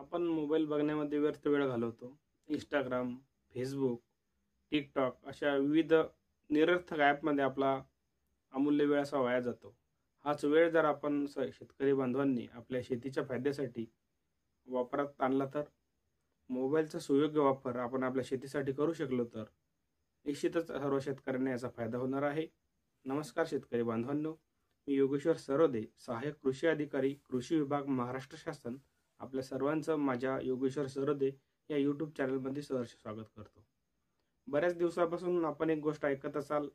आपण मोबाईल बघण्यामध्ये व्यर्थ वेळ घालवतो. इंस्टाग्राम, फेसबुक, टिकटॉक अशा विविध निरर्थक ॲपमध्ये आपला अमूल्य वेळ असा वाया जातो. हाच वेळ जर आपण शेतकरी बांधवांनी आपल्या शेतीच्या फायद्यासाठी वापरात आणला तर मोबाईलचा सुयोग्य वापर आपण आपल्या शेतीसाठी करू शकलो तर निश्चितच सर्व शेतकऱ्यांना याचा फायदा होणार आहे. नमस्कार शेतकरी बांधवांनो, मी योगेश्वर सरोदे, सहाय्यक कृषी अधिकारी, कृषी विभाग, महाराष्ट्र शासन. आपल्या सर्वांचं माझ्या योगेश्वर सरोदे या यूट्यूब चॅनलमध्ये सहर्ष स्वागत करतो. बऱ्याच दिवसापासून आपण एक गोष्ट ऐकत असाल,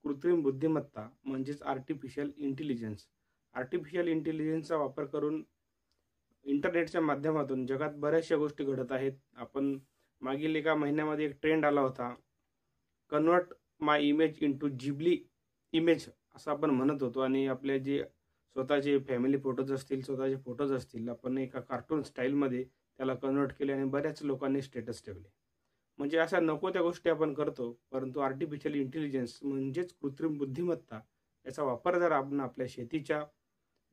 कृत्रिम बुद्धिमत्ता म्हणजेच आर्टिफिशियल इंटेलिजन्स. आर्टिफिशियल इंटेलिजन्सचा वापर करून इंटरनेटच्या माध्यमातून जगात बऱ्याचशा गोष्टी घडत आहेत. आपण मागील एका महिन्यामध्ये एक ट्रेंड आला होता, कन्वर्ट माय इमेज इंटू जिबली इमेज असं आपण म्हणत होतो. आणि आपले जे स्वतःचे फॅमिली फोटोज असतील, स्वतःचे फोटोज असतील, आपण एका कार्टून स्टाईलमध्ये त्याला कन्वर्ट केले आणि बऱ्याच लोकांनी स्टेटस ठेवले. म्हणजे अशा नको त्या गोष्टी आपण करतो. परंतु आर्टिफिशियल इंटेलिजन्स म्हणजेच कृत्रिम बुद्धिमत्ता याचा वापर जर आपण आपल्या शेतीच्या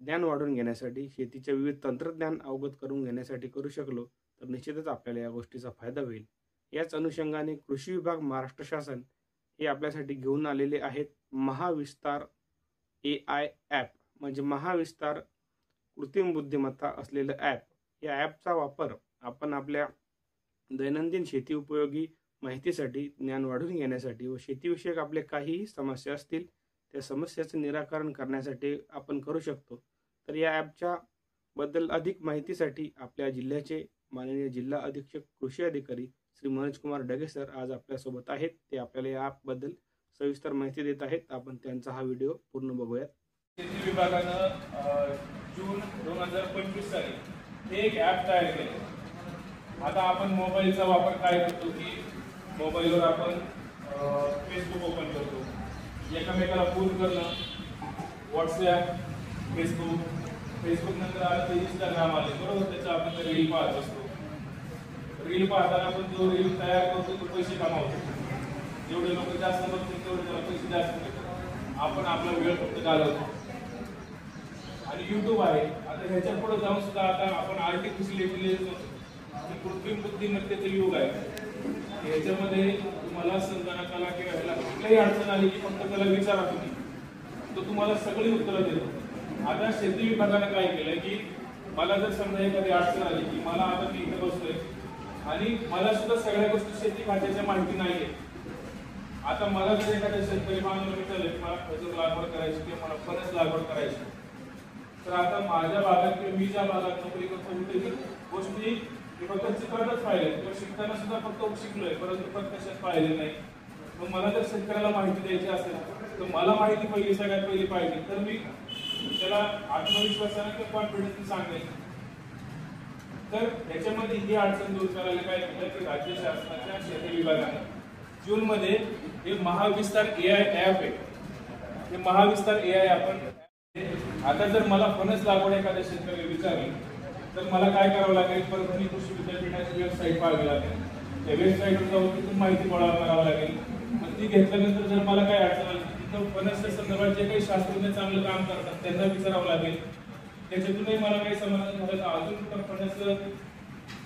ज्ञान वाढवून घेण्यासाठी, शेतीच्या विविध तंत्रज्ञान अवगत करून घेण्यासाठी करू शकलो तर निश्चितच आपल्याला या गोष्टीचा फायदा होईल. याच अनुषंगाने कृषी विभाग, महाराष्ट्र शासन हे आपल्यासाठी घेऊन आलेले आहेत महाविस्तार AI ॲप. म्हणजे महाविस्तार कृत्रिम बुद्धिमत्ता असलेलं ॲप. या ॲपचा वापर आपण आपल्या दैनंदिन शेती उपयोगी माहितीसाठी, ज्ञान वाढवून घेण्यासाठी व शेतीविषयक आपले काहीही समस्या असतील त्या समस्याचं निराकरण करण्यासाठी आपण करू शकतो. तर या ॲपच्या बद्दल अधिक माहितीसाठी आपल्या जिल्ह्याचे माननीय जिल्हा अधीक्षक कृषी अधिकारी श्री मनोज कुमार डगे सर आज आपल्यासोबत आहेत. ते आपल्याला या ॲपबद्दल सविस्तर माहिती देत आहेत. आपण त्यांचा हा व्हिडिओ पूर्ण बघूयात. शेती विभागानं जून 2025 साली हे एक ॲप तयार केलं. आता आपण मोबाईलचा वापर काय करतो की मोबाईलवर आपण फेसबुक ओपन करतो, एकमेकाला फोन करणं, व्हॉट्सॲप, फेसबुक नंतर आलं ते इंस्टाग्राम आले, बरोबर. त्याचा आपण रील पाहत असतो. रील पाहताना आपण जो रील तयार करतो तो पैसे कमावतो. जेवढे लोक जास्त बघतील तेवढे त्याला पैसे जास्त मिळतात. आपण आपला वेळ फक्त घालवतो. आणि यूट्यूब आहे. आता ह्याच्या पुढे जाऊन सुद्धा आता आपण आर्टिफिशियल इंटेलिजन्स, कृत्रिम बुद्धिमत्तेचं युग आहे. ह्याच्यामध्ये तुम्हाला संगणकाला किंवा ह्याला कुठल्याही अडचण आली की फक्त त्याला विचारा तुम्ही, तो तुम्हाला सगळी उत्तरं देतो. आता शेती विभागानं काय केलं की मला जर समजा एखादी अडचण आली की मला आता मी इथे बसलोय आणि मला सुद्धा सगळ्या गोष्टी शेती खात्याच्या माहिती नाहीये. आता मला जर एखाद्या शेतकरी बांधवाला विचारलं की मला खजूर लागवड करायची किंवा मला फणस लागवड करायची, तर आता माझ्या भागात किंवा मी ज्या भागात नोकरी करतो तिथे गोष्टी फक्त चित्रातच पाहिले किंवा शिकताना सुद्धा फक्त शिकलोय, परंतु प्रत्यक्षात पाहिले नाही. मग मला जर शेतकऱ्याला माहिती द्यायची असेल तर मला माहिती पहिली सगळ्यात पहिली पाहिजे, तर मी त्याला आत्मविश्वासाने किंवा कॉन्फिडन्सने सांगेन. तर ह्याच्यामध्ये ही अडचण दूर करायला काय केलं की राज्य शासनाच्या शेती विभागाने जून मध्ये हे महाविस्तार AI ॲप आहे. हे महाविस्तार AI आपण आता जर मला फणस लागवड एखाद्या शेतकरी विचारली तर मला काय करावं लागेल, परभणी कृषी विद्यापीठाची वेबसाईट पाहावी लागेल. त्या वेबसाईटवर जाऊन तिथून माहिती गोळा करावं लागेल. आणि ती घेतल्यानंतर जर मला काय अडचण आली तिथं फणसच्या संदर्भात जे काही शास्त्रज्ञ चांगलं काम करतात त्यांना विचारावं लागेल. त्याच्यातूनही मला काही समाधान झालं तर अजून पण फणस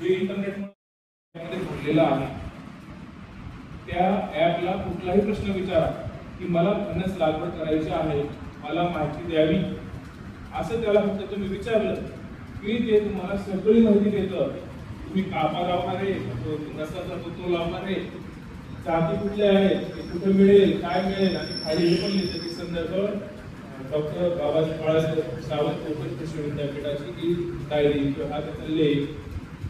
जे इंटरनेटमध्ये जोडलेलं आहे त्या ॲपला कुठलाही प्रश्न विचारा की मला फणस लागवड करायची आहे, मला माहिती द्यावी, असं त्याला फक्त तुम्ही विचारलं की ते तुम्हाला सगळी माहिती देतं. तुम्ही कापा लावणार आहे, रसाचा तो लावणार आहे, जाती कुठल्या आहेत, ते कुठे मिळेल, काय मिळेल, आणि खाली हे पण लिहितं की संदर्भ डॉक्टर बाबासाहेब बाळासाहेब सावंत कोकण कृषी विद्यापीठाची ही डायरी किंवा हा त्याचा लेख.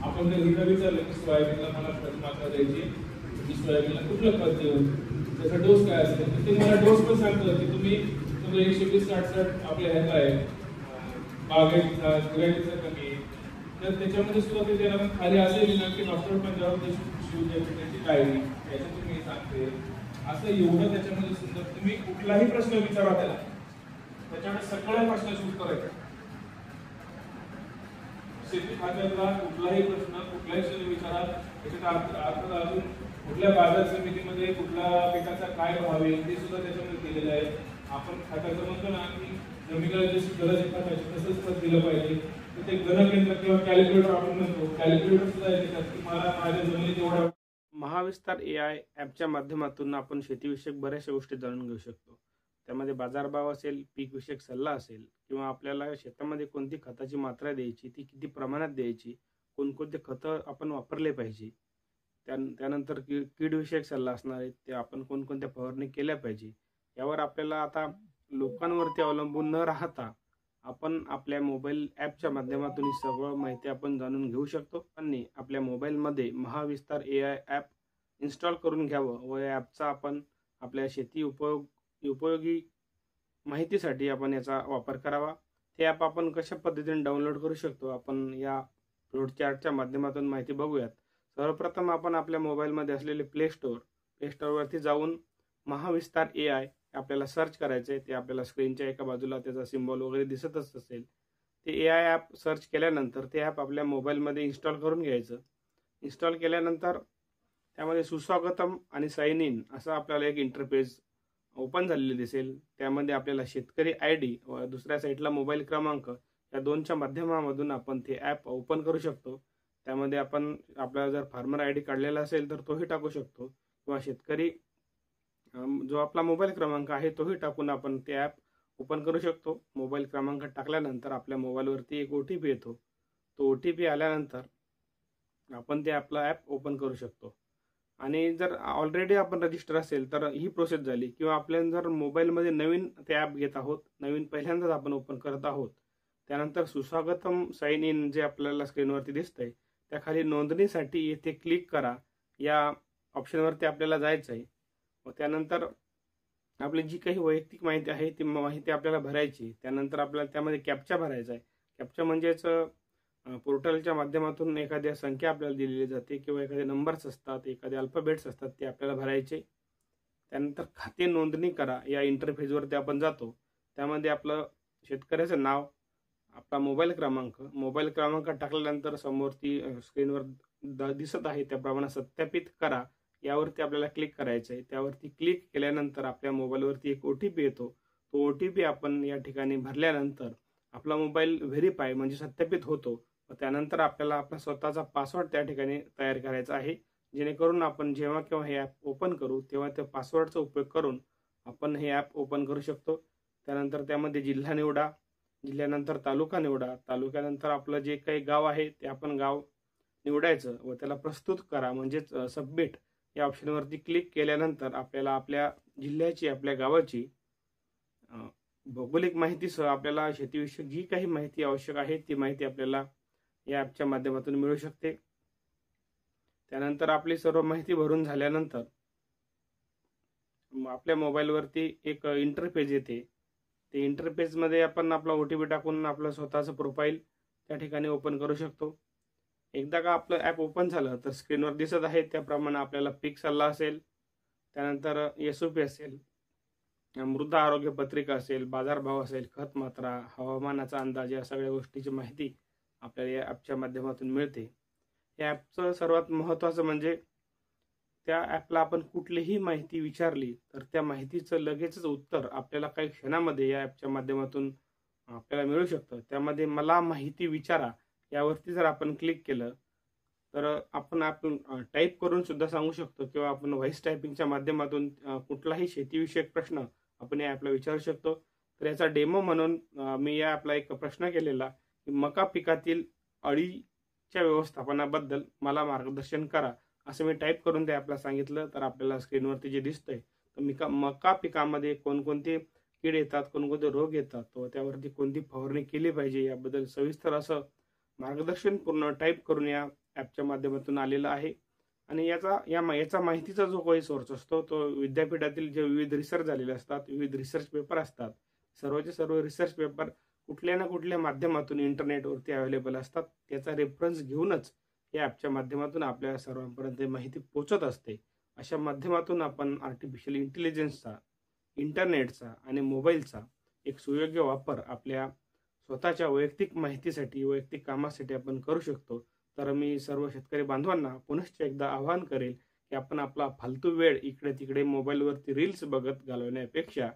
आपण जर हिला विचारलं की सोयाबीनला मला खत मात्रा द्यायची, की सोयाबीनला कुठलं खत देऊ, त्याचा डोस काय असेल, तर ते मला डोस पण सांगतं की तुम्ही 120-60 आपल्या ह्याचा आहे बागायतीचा गिरायतीचा कमी आहे. तर त्याच्यामध्ये सुद्धा ते देणार खाली असेल ना की डॉक्टर पंजाब कृषी विद्यापीठाची डायरी याच्यातून मी सांगते. असं एवढं त्याच्यामध्ये सुद्धा तुम्ही कुठलाही प्रश्न विचारा त्याला, त्याच्यामध्ये सगळ्या प्रश्नाची उत्तर आहे. शेती खात्यातला कुठलाही प्रश्न कुठल्याही क्षणी विचारा. त्याच्यात अजून कुठल्या बाजार समितीमध्ये कुठल्या पिकाचा काय भाव आहे ते सुद्धा त्याच्यामध्ये दिलेलं आहे. आपण खताचं म्हणतो ना की जमिनीला जशी गरज आहे खताची तसंच खत दिलं पाहिजे. तिथे गणकयंत्र किंवा कॅल्क्युलेटर आपण म्हणतो, कॅल्क्युलेटर सुद्धा आहे त्याच्यात, की मला माझ्या जमिनीत एवढा. महाविस्तार AI ॲपच्या माध्यमातून आपण शेतीविषयक बऱ्याचशा गोष्टी जाणून घेऊ शकतो. त्यामध्ये बाजारभाव असेल, पीकविषयक सल्ला असेल किंवा आपल्याला शेतामध्ये कोणती खताची मात्रा द्यायची, ती किती प्रमाणात द्यायची, कोणकोणते खतं आपण वापरले पाहिजे, त्यानंतर कीडविषयक सल्ला असणार आहे, ते आपण कोणकोणत्या फवारणी केल्या पाहिजे, यावर आपल्याला आता लोकांवरती अवलंबून न राहता आपण आपल्या मोबाईल ॲपच्या माध्यमातून ही सगळं माहिती आपण जाणून घेऊ शकतो. आणि आपल्या मोबाईलमध्ये महाविस्तार AI ॲप इन्स्टॉल करून घ्यावं व या ॲपचा आपण आपल्या शेती उपयोगी माहितीसाठी आपण याचा वापर करावा. ते ॲप आपण कशा पद्धतीने डाउनलोड करू शकतो, आपण या फ्लोचार्टच्या माध्यमातून माहिती बघूयात. सर्वप्रथम आपण आपल्या मोबाईलमध्ये असलेले प्ले स्टोअरवरती जाऊन महाविस्तार AI आपल्याला सर्च करायचं आहे. ते आपल्याला स्क्रीनच्या एका बाजूला त्याचा सिम्बॉल वगैरे दिसतच असेल. ते AI ॲप सर्च केल्यानंतर ते ॲप आपल्या मोबाईलमध्ये इन्स्टॉल करून घ्यायचं. इन्स्टॉल केल्यानंतर त्यामध्ये सुस्वागतम आणि साइन इन असं आपल्याला एक इंटरफेस ओपन झालेले दिसेल. त्यामध्ये आपल्याला शेतकरी ID व दुसऱ्या साईडला मोबाईल क्रमांक या दोनच्या माध्यमामधून आपण ते ॲप ओपन करू शकतो. त्यामध्ये आपण आपल्याला जर फार्मर ID काढलेला असेल तर तोही टाकू शकतो किंवा शेतकरी जो आपला मोबाईल क्रमांक आहे तोही टाकून आपण ते ॲप ओपन करू शकतो. मोबाईल क्रमांक टाकल्यानंतर आपल्या मोबाईलवरती एक OTP येतो. तो OTP आल्यानंतर आपण ते आपला ॲप ओपन करू शकतो. आणि जर ऑलरेडी आपण रजिस्टर असेल तर ही प्रोसेस झाली, किंवा आपल्याला जर मोबाईलमध्ये नवीन ते ॲप घेत आहोत, नवीन पहिल्यांदाच आपण ओपन करत आहोत, त्यानंतर सुस्वागतम साइन इन जे आपल्याला स्क्रीनवरती दिसतंय त्याखाली नोंदणीसाठी येथे क्लिक करा या ऑप्शनवरती आपल्याला जायचं आहे. व त्यानंतर आपली जी काही वैयक्तिक माहिती आहे ती माहिती आपल्याला भरायची. त्यानंतर आपल्याला त्यामध्ये कॅप्चा भरायचा आहे. कॅप्चा म्हणजेच पोर्टलच्या माध्यमातून एखाद्या संख्या आपल्याला दिलेली जाते किंवा एखादे नंबर्स असतात, एखादे अल्फाबेट्स असतात, ते आपल्याला भरायचे. त्यानंतर खाते नोंदणी करा या इंटरफेसवरती आपण जातो. त्यामध्ये आपलं शेतकऱ्याचं नाव, आपला मोबाईल क्रमांक टाकल्यानंतर समोरती स्क्रीनवर दिसत आहे त्याप्रमाणे सत्यापित करा यावरती आपल्याला क्लिक करायचं आहे. त्यावरती क्लिक केल्यानंतर आपल्या मोबाईलवरती एक OTP येतो. तो OTP आपण या ठिकाणी भरल्यानंतर आपला मोबाईल व्हेरीफाय म्हणजे सत्यापित होतो. व त्यानंतर आपल्याला आपला स्वतःचा पासवर्ड त्या ठिकाणी तयार करायचा आहे, जेणेकरून आपण जेव्हा केव्हा हे ॲप ओपन करू तेव्हा त्या पासवर्डचा उपयोग करून आपण हे ॲप ओपन करू शकतो. त्यानंतर त्यामध्ये जिल्हा निवडा, जिल्ह्यानंतर तालुका निवडा, तालुक्यानंतर आपलं जे काही गाव आहे ते आपण गाव निवडायचं व त्याला प्रस्तुत करा म्हणजेच सबमिट या ऑप्शनवरती क्लिक केल्यानंतर आपल्याला आपल्या जिल्ह्याची, आपल्या गावाची भौगोलिक माहितीसह आपल्याला शेतीविषयक जी काही माहिती आवश्यक आहे ती माहिती आपल्याला या ॲपच्या माध्यमातून मिळू शकते. त्यानंतर आपली सर्व माहिती भरून झाल्यानंतर आपल्या मोबाईलवरती एक इंटरफेस येते. ते इंटरफेसमध्ये आपण आपला OTP टाकून आपलं स्वतःचं प्रोफाईल त्या ठिकाणी ओपन करू शकतो. एकदा का आपलं ॲप ओपन झालं तर स्क्रीनवर दिसत आहे त्याप्रमाणे आपल्याला पीक सल्ला असेल, त्यानंतर SOP असेल, मृदा आरोग्य पत्रिका असेल, बाजारभाव असेल, खत मात्रा, हवामानाचा अंदाज या सगळ्या गोष्टीची माहिती आपल्याला या ॲपच्या माध्यमातून मिळते. या ॲपचं सर्वात महत्त्वाचं म्हणजे त्या ॲपला आपण कुठलीही माहिती विचारली तर त्या माहितीचं लगेचच उत्तर आपल्याला काही क्षणामध्ये या ॲपच्या माध्यमातून आपल्याला मिळू शकतं. त्यामध्ये मला माहिती विचारा यावरती जर आपण क्लिक केलं तर आपण टाईप करून सुद्धा सांगू शकतो किंवा आपण व्हॉइस टायपिंगच्या माध्यमातून कुठलाही शेतीविषयक प्रश्न आपण या ॲपला विचारू शकतो. तर याचा डेमो म्हणून मी या ॲपला एक प्रश्न केलेला की मका पिकातील अळीच्या व्यवस्थापनाबद्दल मला मार्गदर्शन करा, असं मी टाईप करून त्या ॲपला सांगितलं. तर आपल्याला स्क्रीनवरती जे दिसतंय तर मका पिकामध्ये कोणकोणते कीड येतात, कोणकोणते रोग येतात व त्यावरती कोणती फवारणी केली पाहिजे याबद्दल सविस्तर असं मार्गदर्शन पूर्ण टाईप करून या ॲपच्या माध्यमातून आलेलं आहे. आणि याचा माहितीचा जो काही सोर्स असतो तो विद्यापीठातील जे विविध रिसर्च झालेले असतात, विविध रिसर्च पेपर असतात, सर्वचे सर्व रिसर्च पेपर कुठल्या ना कुठल्या माध्यमातून इंटरनेटवरती अवेलेबल असतात. त्याचा रेफरन्स घेऊनच या ॲपच्या माध्यमातून आपल्या सर्वांपर्यंत माहिती पोहोचत असते. अशा माध्यमातून आपण आर्टिफिशियल इंटेलिजन्सचा, इंटरनेटचा आणि मोबाईलचा एक सुयोग्य वापर आपल्या स्वतःच्या वैयक्तिक माहितीसाठी, वैयक्तिक कामासाठी आपण करू शकतो. तर मी सर्व शेतकरी बांधवांना पुनश्च एकदा आवाहन करेल की आपण आपला फालतू वेळ इकडे तिकडे मोबाईलवरती रील्स बघत घालवण्यापेक्षा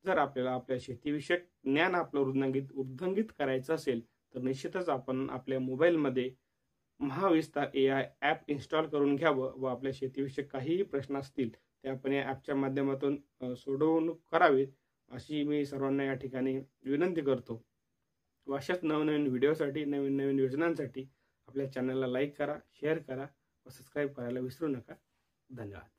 जर आपल्याला आपल्या शेतीविषयक ज्ञान आपलं वृद्धांगित करायचं असेल तर निश्चितच आपण आपल्या मोबाईलमध्ये महाविस्तार AI ॲप इन्स्टॉल करून घ्यावं व आपल्या शेतीविषयक काहीही प्रश्न असतील ते आपण या ॲपच्या माध्यमातून सोडवणूक करावीत अशी मी सर्वांना या ठिकाणी विनंती करतो. व अशाच नवनवीन व्हिडिओसाठी, नवीन नवीन योजनांसाठी आपल्या चॅनलला लाईक करा, शेअर करा व सबस्क्राईब करायला विसरू नका. धन्यवाद.